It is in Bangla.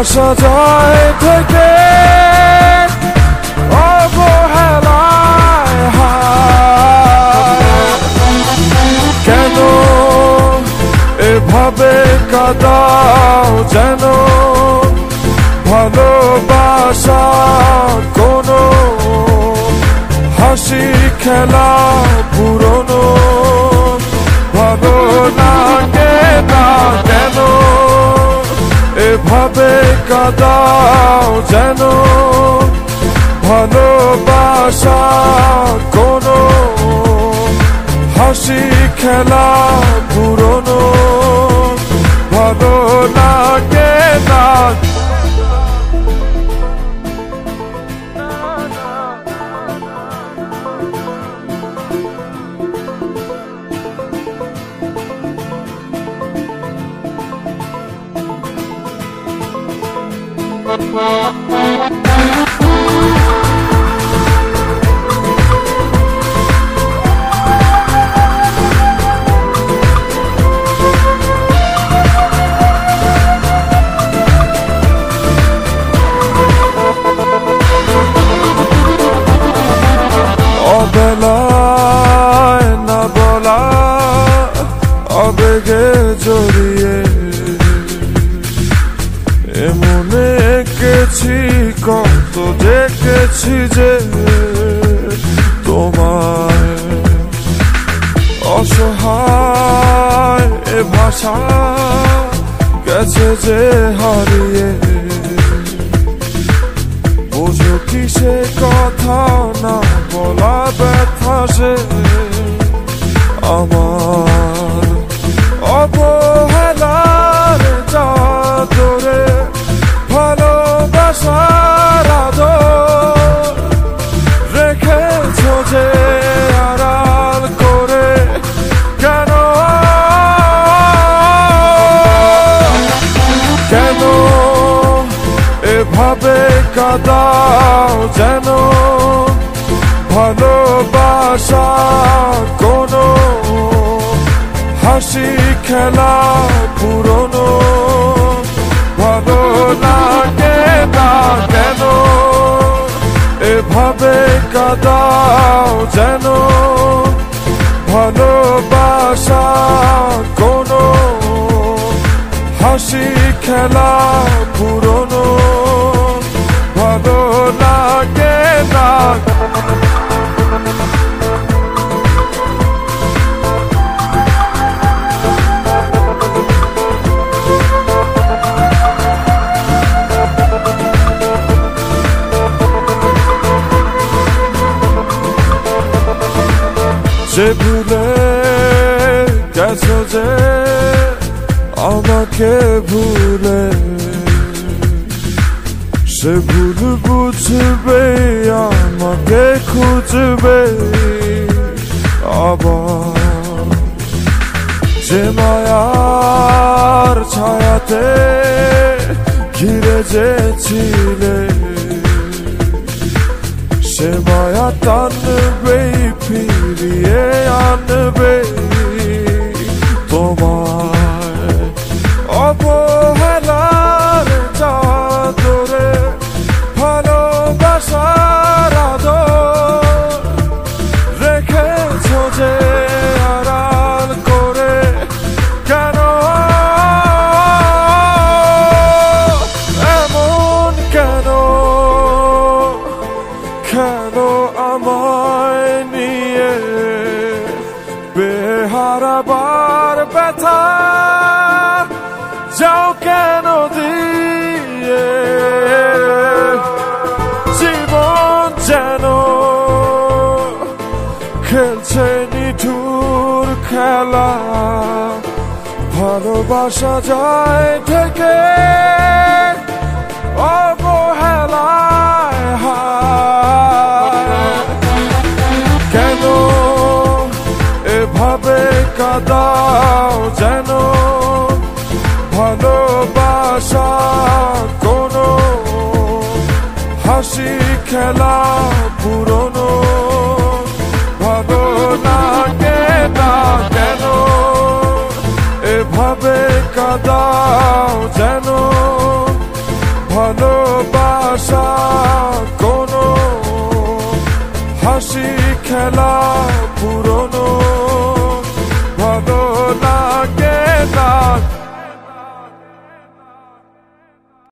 ভালোবাসা যায় থেকে অবহেলায় হায়। কেন এভাবে কাঁদাও যেন ভালোবাসা কোনো হাসি খেলা পুরনো ভালো লাগে না। কেন এভাবে কাঁদাও যেন ভালোবাসা কোনো হাসি খেলা পুরনো ভালো লাগে না। অবেলায় না বলা আবেগে জড়িয়ে এমনে এঁকেছি কত দেখেছি যে তোমায় অসহায় এ ভাষা গেছে যে হারিয়ে বোঝো কি সে কথা না বলা ব্যথা সে আমার অবহেলার চাদরে ভালোবাসার আদর রেখেছো যে আড়াল করে। কেন কেন এভাবে কাঁদাও যেন ভালোবাসা কোনো হাসি খেলা পুরনো ভালো লাগে না। কেন এভাবে কাঁদাও যেন ভালোবাসা কোনো হাসি খেলা পুরনো ভালো লাগে না। যে ভুলে গেছো যে আমাকে ভুলে সে ভুল বুঝবে আমাকে খুঁজবে আবার। যে মায়ার ছায়াতে ঘিরে যেছিলে সে মায়া টানবে ফিরিয়ে আনবে তোমায় অবহেলার চাদরে ভালোবাসার আদর রেখেছো যে আড়াল করে। কেন এমন কেন কেন আমায় নিয়ে বেহারাবার ব্যথা যাও কেন দিয়ে জীবন যেন খেলছে নিঠুর খেলা ভালোবাসা যায় থেকে অবহেলায় হায়। কেন এভাবে কাঁদাও যেন ভালোবাসা কোনো হাসি খেলা পুরনো ভালো লাগে না। কেন এভাবে কাঁদাও যেন ভালোবাসা কোনো হাসি খেলা পুরনো ভালো